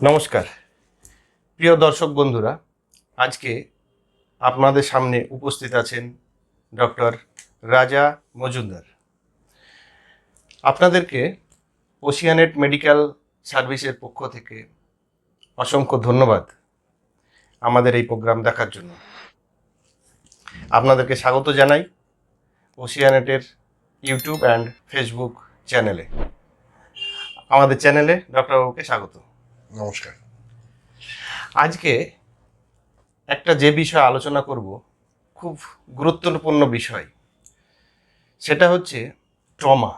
নমস্কার প্রিয় দর্শক বন্ধুরা, আজকে আপনাদের সামনে উপস্থিত আছেন ডক্টর রাজা মজুমদার। আপনাদেরকে ওশিয়ানেট মেডিকেল সার্ভিসের পক্ষ থেকে অসংখ্য ধন্যবাদ আমাদের এই প্রোগ্রাম দেখার জন্য। আপনাদেরকে স্বাগত জানাই ওশিয়ানেটের ইউটিউব অ্যান্ড ফেসবুক চ্যানেলে। আমাদের চ্যানেলে ডক্টরবাবুকে স্বাগত। নমস্কার। আজকে একটা যে বিষয় আলোচনা করব, খুব গুরুত্বপূর্ণ বিষয়, সেটা হচ্ছে ট্রমা।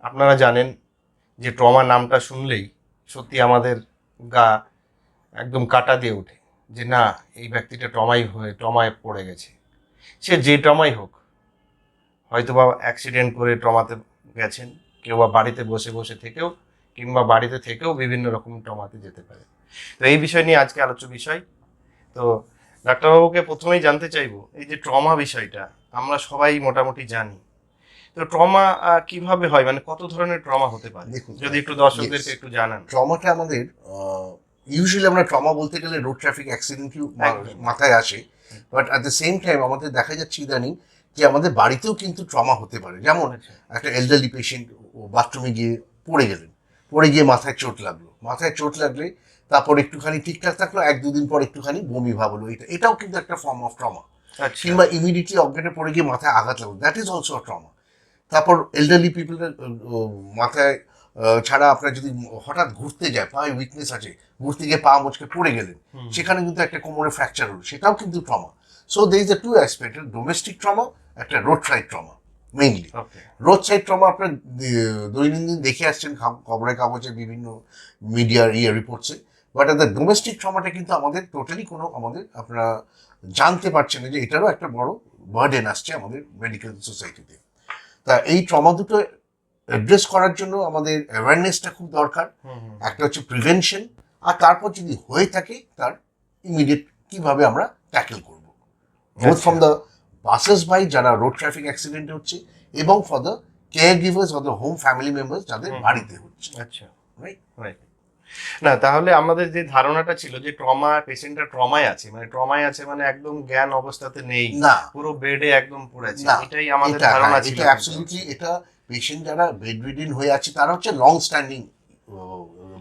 আপনারা জানেন যে ট্রমা নামটা শুনলেই সত্যি আমাদের গা একদম কাটা দিয়ে ওঠে, যে না, এই ব্যক্তিটা ট্রমায় পড়ে গেছে। সে যে ট্রমাই হোক, হয়তো বা অ্যাক্সিডেন্ট করে ট্রমাতে গেছেন, কেউ বা বাড়িতে বসে বসে থেকেও কিংবা বাড়িতে থেকেও বিভিন্ন রকম ট্রমাতে যেতে পারে। তো এই বিষয় নিয়ে আজকে আলোচ্য বিষয়। তো ডাক্তারবাবুকে প্রথমেই জানতে চাইবো, এই যে ট্রমা বিষয়টা আমরা সবাই মোটামুটি জানি, তো ট্রমা কিভাবে হয়, মানে কত ধরনের ট্রমা হতে পারে, দেখুন, যদি একটু দর্শকদেরকে একটু জানান। ট্রমাটা আমাদের ইউজুয়ালি আমরা ট্রমা বলতে গেলে রোড ট্রাফিক অ্যাক্সিডেন্টই মাথায় আসে, but at the same time আমাদের দেখা যাচ্ছে ইদানিং যে আমাদের বাড়িতেও কিন্তু ট্রমা হতে পারে। যেমন একটা এলডারলি পেশেন্ট বাথরুমে গিয়ে পড়ে গিয়ে মাথায় চোট লাগলে তারপর একটুখানি ঠিকঠাক থাকলো, 1-2 দিন পর একটুখানি বমি ভাব হলো, এটাও কিন্তু একটা ফর্ম অফ ট্রমা। কিংবা ইমিডিয়েটলি অজ্ঞানে পড়ে গিয়ে মাথায় আঘাত লাগলো, দ্যাট ইজ অলসো ট্রমা। তারপর এলডারলি পিপলের মাথায় ছাড়া আপনার যদি হঠাৎ ঘুরতে যায়, পায়ে উইকনেস আছে, ঘুরতে গিয়ে পা মুচকে পড়ে গেলেন, সেখানে কিন্তু একটা কোমরে ফ্র্যাকচার হলো, সেটাও কিন্তু trauma. So there is a two aspect, domestic trauma, একটা road side trauma. Mainly road side trauma আপনার দৈনন্দিন দেখে আসছেন খবরের কাগজে, বিভিন্ন মিডিয়ার রিপোর্টসে। বাট দ্য ডোমেস্টিক ট্রমাটা কিন্তু আমাদের টোটালি আমাদের আপনারা জানতে পারছেন না যে এটারও একটা বড় বার্ডেন আসছে আমাদের মেডিকেল সোসাইটিতে। তা এই ট্রমা দুটো অ্যাড্রেস করার জন্য আমাদের অ্যাওয়ারনেসটা খুব দরকার। একটা হচ্ছে প্রিভেনশন, আর তারপর যদি হয়ে থাকে তার ইমিডিয়েট কিভাবে আমরা ট্যাকেল করব, both from the passers by যারা রোড ট্রাফিক অ্যাক্সিডেন্ট হচ্ছে, এবং for the caregivers of the home family members যাদের বাড়িতে হচ্ছে। আচ্ছা, রাইট। না, তাহলে আমাদের যে ধারণাটা ছিল যে পেশেন্টটা ট্রমায় আছে মানে একদম জ্ঞান অবস্থাতে নেই, না, পুরো বেডে একদম পড়েছে, না, এটাই আমাদের ধারণা ছিল। এটা অ্যাবসলিউটলি, এটা পেশেন্ট যারা বেড রিডেন হয়ে আছে তারা হচ্ছে লং স্ট্যান্ডিং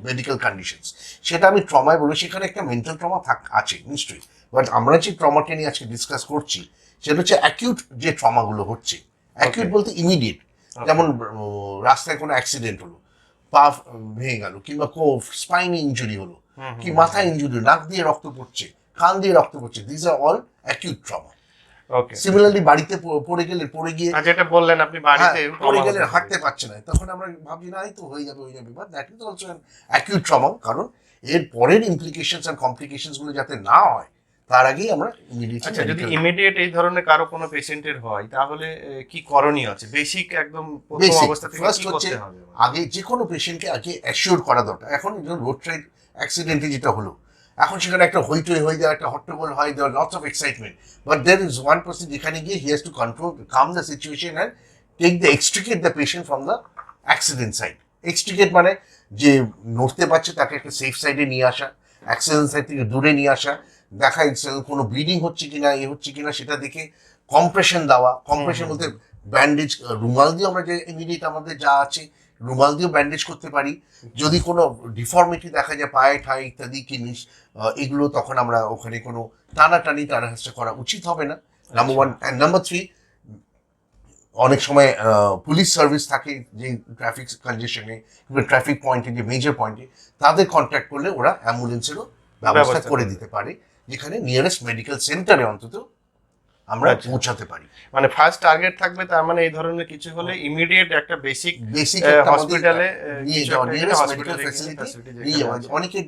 মেডিকেল কন্ডিশনস, সেটা আমি ট্রমায় বলি। সেখানে একটা মেন্টাল ট্রমা আছে নিশ্চয়ই, বাট আমরা যে ট্রমাটা নিয়ে আজকে ডিসকাস করছি সেটা হচ্ছে অ্যাকিউট যে ট্রমাগুলো হচ্ছে। অ্যাকিউট বলতে ইমিডিয়েট, যেমন রাস্তায় কোনো অ্যাক্সিডেন্ট হলো, পা ভেঙে গেল, কিংবা স্পাইন ইঞ্জুরি হলো, কি মাথায় ইঞ্জুরি, নাক দিয়ে রক্ত পড়ছে, কান দিয়ে রক্ত পড়ছে, this are all acute trauma. Similarly বাড়িতে পড়ে গিয়ে যেটা বললেন আপনি, বাড়িতে পড়ে গেলে হাঁটতে পারছে না, তখন আমরা ভাবছি না, তো হয়ে যাবে, but that is also an acute trauma. কারণ এর পরের ইমপ্লিকেশনস আর কমপ্লিকেশনস গুলো যাতে না হয় তার আগেই আমরা যদি ইমিডিয়েট এই ধরনের কারো কোনো পেশেন্টের হয়, তাহলে কি করণীয় আছে? বেসিক একদম প্রথম অবস্থা থেকে কি করতে হবে? আগে যে কোনো পেশেন্টকে আগে অ্যাসিওর করা দরকার। এখন রোড সাইড অ্যাক্সিডেন্টে যেটা হলো, এখন সেখানে একটা হইচই হয়ে যায়, একটা হট্টগোল হয়, there lots of excitement, but there is one person যেখানে গিয়ে he has to calm the situation and extricate the patient from the accident side. Extricate মানে যে নড়তে পারছে তাকে একটা সেফ সাইডে নিয়ে আসা, অ্যাক্সিডেন্ট সাইড থেকে দূরে নিয়ে আসা, দেখা কোনো ব্লিডিং হচ্ছে কিনা, হচ্ছে কিনা সেটা দেখে কম্প্রেশন দেওয়া। কম্প্রেশন বলতে ব্যান্ডেজ, রুমাল দিয়ে আমরা যে ইমিডিয়েট আমাদের যা আছে রুমাল দিয়েও ব্যান্ডেজ করতে পারি। যদি কোনো ডিফর্মিটি দেখা যায় পায়ে ঠায় ইত্যাদি জিনিস, এগুলো তখন আমরা ওখানে কোনো টানাটানি করা উচিত হবে না, নাম্বার 1। অ্যান্ড নাম্বার 3, অনেক সময় পুলিশ সার্ভিস থাকে যে ট্রাফিক কনজেশনে কিংবা ট্রাফিক পয়েন্টে, যে মেজর পয়েন্টে, তাদের কন্ট্যাক্ট করলে ওরা অ্যাম্বুলেন্সেরও ব্যবস্থা করে দিতে পারে, যেখানে নিয়ারেস্ট মেডিকেল সেন্টারে অন্তত আমরা পৌঁছাতে পারি। মানে ফার্স্ট টার্গেট থাকবে, তার মানে এই ধরনের কিছু হলে ইমিডিয়েট একটা বেসিক হসপিটালে নিয়ে যাওয়া, নিয়ারেস্ট মেডিকেল ফ্যাসিলিটি নিয়ে যাওয়া। অনেকে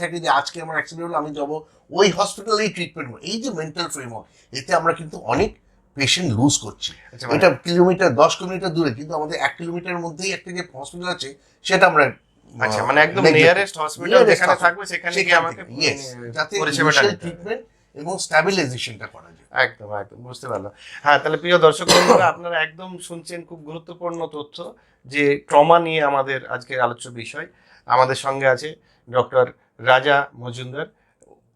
থাকে যে আজকে আমার অ্যাক্সিডেন্ট হলো, আমি যাবো ওই হসপিটালেই ট্রিটমেন্ট। এই যে মেন্টাল ফ্রেমওয়ার্ক, এতে আমরা কিন্তু অনেক পেশেন্ট লুজ করছি। এটা 10 কিলোমিটার দূরে, কিন্তু আমাদের 1 কিলোমিটারের মধ্যেই একটা যে হসপিটাল আছে সেটা আমরা মানে একদম নিয়ারেস্ট হসপিটাল যেখানে থাকবে সেখানে গিয়ে আমাকে যাতে ইনিশিয়াল ট্রিটমেন্ট এবং স্ট্যাবিলাইজেশনটা করা যায়। একদম বুঝতে পারলাম। হ্যাঁ, তাহলে প্রিয় দর্শক বন্ধুরা, আপনারা একদম শুনছেন খুব গুরুত্বপূর্ণ তথ্য, যে ট্রমা নিয়ে আমাদের আজকের আলোচ্য বিষয়। আমাদের সঙ্গে আছে ডক্টর রাজা মজুমদার,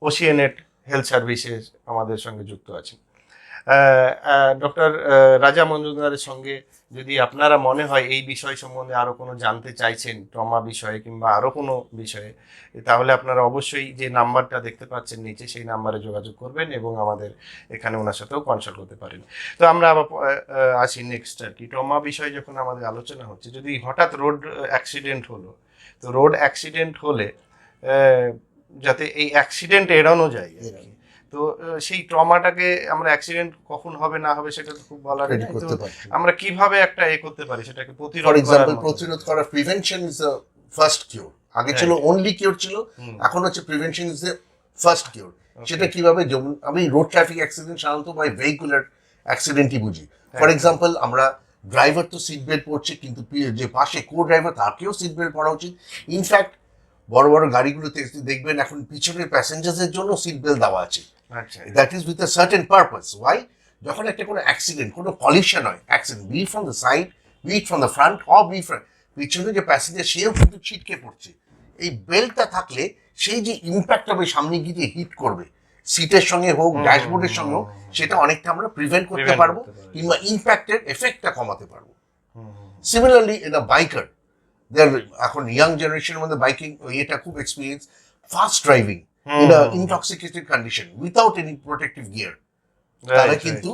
ওশিয়ানেট হেলথ সার্ভিসেস আমাদের সঙ্গে যুক্ত আছেন। ডক্টর রাজা মজুমদারের সঙ্গে যদি আপনারা মনে হয় এই বিষয় সম্বন্ধে আরও কোনো জানতে চাইছেন, ট্রমা বিষয়ে কিংবা আরও কোনো বিষয়ে, তাহলে আপনারা অবশ্যই যে নাম্বারটা দেখতে পাচ্ছেন নিচে সেই নাম্বারে যোগাযোগ করবেন এবং আমাদের এখানে ওনার সাথেও কনসাল্ট করতে পারেন। তো আমরা আবার আসি নেক্সট আর কি, ট্রমা বিষয়ে যখন আমাদের আলোচনা হচ্ছে, যদি হঠাৎ রোড অ্যাক্সিডেন্ট হলো, তো রোড অ্যাক্সিডেন্ট হলে যাতে এই অ্যাক্সিডেন্ট এড়ানো যায় আর কি। তো সেই ট্রমাটাকে আমরা অ্যাক্সিডেন্ট কখন হবে না হবে সেটা তো খুব বলা যায় না, তো আমরা কিভাবে একটা করতে পারি সেটাকে প্রতিরোধ ফর করার এক্সাম্পল মতো? প্রতিরোধ করা, প্রিভেনশন ইজ দ্য ফার্স্ট কিউর। আগে ছিল অনলি কিউর ছিল, এখন হচ্ছে প্রিভেনশন ইজ দ্য ফার্স্ট কিউর। সেটা কিভাবে, যেমন আমি রোড ট্রাফিক অ্যাক্সিডেন্ট সাধারণত বাই ভেহিকুলার অ্যাক্সিডেন্টই বুঝি। ফর এক্সাম্পল আমরা ড্রাইভার তো সিট বেল্ট পরছে, কিন্তু যে পাশে কো ড্রাইভার তাকেও সিট বেল্ট পরা উচিত। ইনফ্যাক্ট বড় বড় গাড়িগুলোতে দেখবেন এখন পিছনের প্যাসেঞ্জারদের জন্য সিট বেল্ট দেওয়া আছে। That is with a certain purpose. Why? যখন একটা কোনো অ্যাক্সিডেন্ট, কোনো কলিশন হয়, accident be from the side, be from the front, or be from পিছনে যে প্যাসেঞ্জার, সেও কিন্তু ছিটকে পড়ছে। এই বেল্টটা থাকলে সেই যে ইম্প্যাক্ট হবে সামনে গিয়ে হিট করবে সিটের সঙ্গে হোক, ড্যাশবোর্ডের সঙ্গে হোক, সেটা অনেকটা আমরা প্রিভেন্ট করতে পারবো, কিংবা ইম্প্যাক্টের এফেক্টটা কমাতে পারবো। সিমিলারলি ইন আ বাইকার, এখন ইয়াং জেনারেশনের মধ্যে বাইকিং এটা খুব experience, fast driving in a intoxicated condition without any protective gear, তারা কিন্তু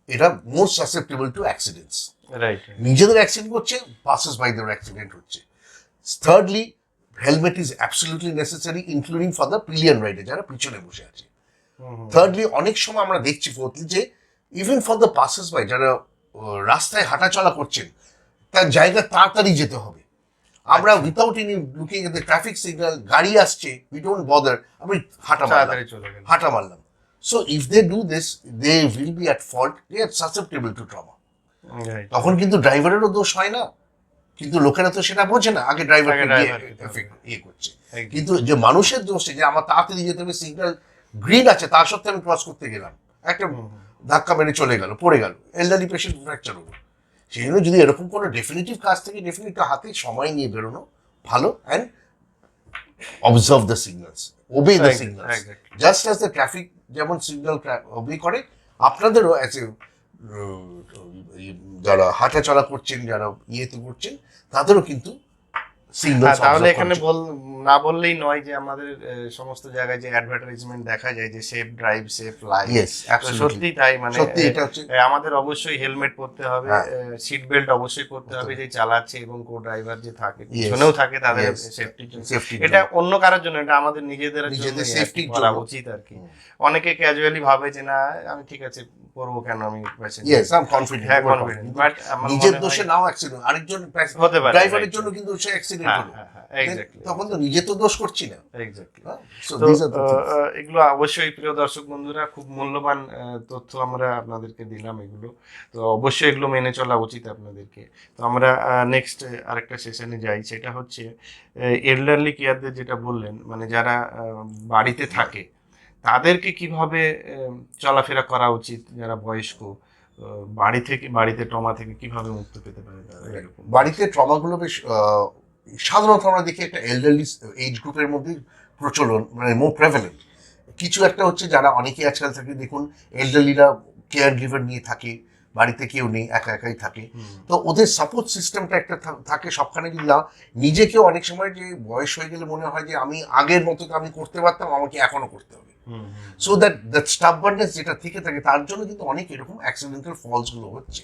এটা মোর সাসেপ্টেবল টু অ্যাক্সিডেন্টস। নিজেদের অ্যাক্সিডেন্ট করছে, পাসেস বাইদের অ্যাক্সিডেন্ট হচ্ছে। Thirdly, helmet is absolutely necessary, including for the pillion rider, যারা পিছনে বসে আছে। থার্ডলি, অনেক সময় আমরা দেখছি ফোর্থলি যে even for the passers by, যারা রাস্তায় হাঁটাচলা করছেন, তার জায়গা তাড়াতাড়ি যেতে হবে। আমরা without any looking at the traffic signal, গাড়ি আসছে, উই ডোন্ট বদার, আমি হাঁটা মারলাম। So if they do this, they will be at fault, they are susceptible to trauma. তখন কিন্তু ড্রাইভারেরও দোষ হয় না, কিন্তু লোকেরা তো সেটা বোঝে না, আগে ড্রাইভারকে ইয়ে করছে। কিন্তু যে মানুষের দোষে, যে আমার তাড়াতাড়ি যেতে হবে, সিগন্যাল গ্রিন আছে, তার সত্ত্বে আমি ক্রস করতে গেলাম, একটা ধাক্কা মেরে চলে গেল, পড়ে গেল, এলডারলি পেশেন্ট ফ্র্যাকচার হলো। সেই জন্য যদি এরকম কোনো ডেফিনেটিভ কাজ থেকে ডেফিনেটলি হাতে সময় নিয়ে বেরোনো ভালো, and observe the signals, ওবে the signals, just as the traffic যেমন সিগন্যাল ওবে করে, আপনাদেরও অ্যাজ এ যারা হাঁটা চলা করছেন, যারা ইয়েতে করছেন, তাদেরও কিন্তু সিগন্যাল। তাহলে এখানে না বললেই নয় যে আমাদের সমস্ত জায়গায় যে অ্যাডভার্টাইজমেন্ট দেখা যায় যে সেফ ড্রাইভ সেফ লাইফ, সত্যি তাই, মানে আমাদের অবশ্যই হেলমেট পরতে হবে, সিট বেল্ট অবশ্যই পরতে হবে যে চালাচ্ছে, এবং কো ড্রাইভার যে থাকে পিছনেও থাকে, তাদের সেফটির জন্য। এটা অন্য কারোর জন্য, এটা আমাদের নিজেদের সেফটি করা উচিত আর কি। অনেকে ক্যাজুয়ালি ভাবে যে না আমি ঠিক আছে করবো, কেন আমি নিজের দোষে নাও অ্যাক্সিডেন্ট, আরেকজন হতে পারে ড্রাইভারের জন্য কিন্তু সে অ্যাক্সিডেন্ট হলো, তখন তো নিজে তো দোষ করছি না। এগুলো অবশ্যই প্রিয় দর্শক বন্ধুরা, খুব মূল্যবান তথ্য আমরা আপনাদেরকে দিলাম এগুলো, তো অবশ্যই এগুলো মেনে চলা উচিত আপনাদেরকে। তো আমরা নেক্সট আরেকটা সেশনে যাই, সেটা হচ্ছে এল্ডারলি কেয়ারদের, যেটা বললেন, মানে যারা বাড়িতে থাকে তাদেরকে কিভাবে চলাফেরা করা উচিত, যারা বয়স্ক, বাড়িতে ট্রমা থেকে কিভাবে মুক্ত পেতে পারে? বাড়িতে ট্রমাগুলো বেশ সাধারণত আমরা দেখি একটা এল্ডারলি এজ গ্রুপের মধ্যে প্রচলন, মানে মোর প্রেভেলেন্ট। কিছু একটা হচ্ছে যারা অনেকে আজকাল থাকে, দেখুন এল্ডারলিরা কেয়ার গিভার নিয়ে থাকে, বাড়িতে কেউ নেই, একা একাই থাকে, তো ওদের সাপোর্ট সিস্টেমটা একটা থাকে সবখানে। কিন্তু নিজেকেও অনেক সময় যে বয়স হয়ে গেলে মনে হয় যে আমি আগের মতো আমি করতে পারতাম, আমাকে এখনো করতে হবে। সো দ্যাট স্টাববারনেস যেটা থেকে থাকে, তার জন্য কিন্তু অনেক এরকম অ্যাক্সিডেন্টাল ফলস গুলো হচ্ছে।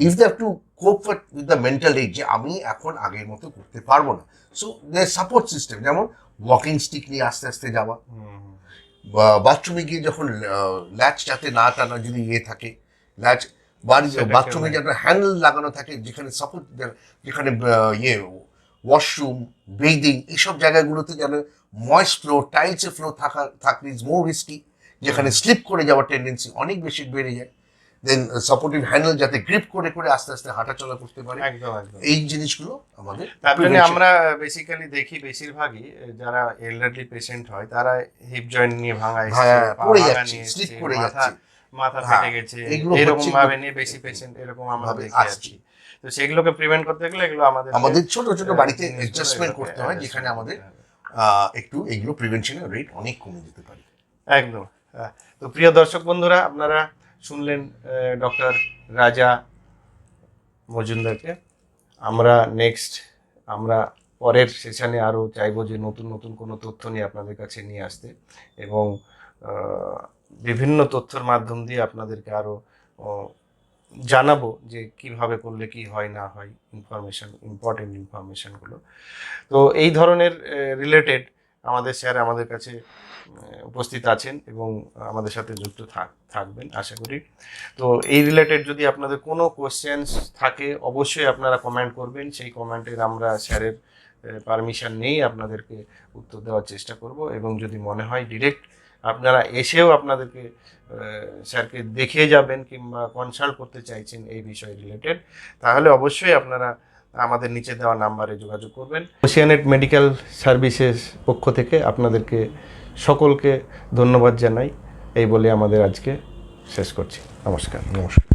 If they have to cope with the mental age, যে আমি এখন আগের মতো করতে পারবো না, সো দেয়ার সাপোর্ট সিস্টেম, যেমন ওয়াকিং স্টিক নিয়ে আস্তে আস্তে যাওয়া, বা বাথরুমে গিয়ে যখন ল্যাচ যাতে না টানা, যদি ইয়ে থাকে ল্যাচ, বাথরুমে যাতে হ্যান্ডেল লাগানো থাকে, যেখানে সাপোর্ট, যেখানে ইয়ে ওয়াশরুম, বেদিং, এইসব জায়গাগুলোতে যেন ময়েস্ট ফ্লোর, টাইলসের ফ্লোর থাকলে ইজ মোর রিস্কি, যেখানে স্লিপ করে যাওয়ার টেন্ডেন্সি অনেক বেশি বেড়ে যায়। দেন সাপোর্টিভ হ্যান্ডেল যাতে গ্রিপ করে করে আস্তে আস্তে হাঁটাচলা করতে পারে, এই জিনিসগুলো আমাদের। তার জন্য আমরা বেসিক্যালি দেখি বেশিরভাগই যারা এল্ডারলি পেশেন্ট হয়, তারা হিপ জয়েন্ট নিয়ে ভাঙা, পড়ে যাচ্ছে, স্লিপ করে যাচ্ছে, মাথা ফেটে গেছে, এরকম ভাবে নিয়ে বেশি পেশেন্ট এরকম আমরা দেখি আসছি। তো সেগুলোকে প্রিভেন্ট করতে গেলে এগুলো আমাদের ছোট ছোট বাড়িতে অ্যাডজাস্টমেন্ট করতে হয়, যেখানে আমাদের একটু এগুলো প্রিভেনশনের রেট অনেক কমে যেতে পারে। একদম। তো প্রিয় দর্শক বন্ধুরা, আপনারা শুনলেন ডক্টর রাজা মজুমদারকে। আমরা পরের সেশনে আরও চাইবো যে নতুন নতুন কোনো তথ্য নিয়ে আপনাদের কাছে নিয়ে আসতে, এবং বিভিন্ন তথ্যের মাধ্যম দিয়ে আপনাদেরকে আরও জানাবো যে কিভাবে করলে কি হয় না হয়, ইম্পর্টেন্ট ইনফরমেশনগুলো। তো এই ধরনের রিলেটেড আমাদের স্যার আমাদের কাছে উপস্থিত আছেন এবং আমাদের সাথে যুক্ত থাকবেন আশা করি। তো এই রিলেটেড যদি আপনাদের কোনো কোশ্চেন্স থাকে অবশ্যই আপনারা কমেন্ট করবেন, সেই কমেন্টের আমরা স্যারের পারমিশন নিয়েই আপনাদেরকে উত্তর দেওয়ার চেষ্টা করব। এবং যদি মনে হয় ডিরেক্ট আপনারা এসেও আপনাদেরকে স্যারকে দেখিয়ে যাবেন কিংবা কনসাল্ট করতে চাইছেন এই বিষয় রিলেটেড, তাহলে অবশ্যই আপনারা আমাদের নিচে দেওয়া নাম্বারে যোগাযোগ করবেন। ওশিয়ানেট মেডিকেল সার্ভিসেস পক্ষ থেকে আপনাদেরকে সকলকে ধন্যবাদ জানাই, এই বলে আমাদের আজকে শেষ করছি। নমস্কার। নমস্কার।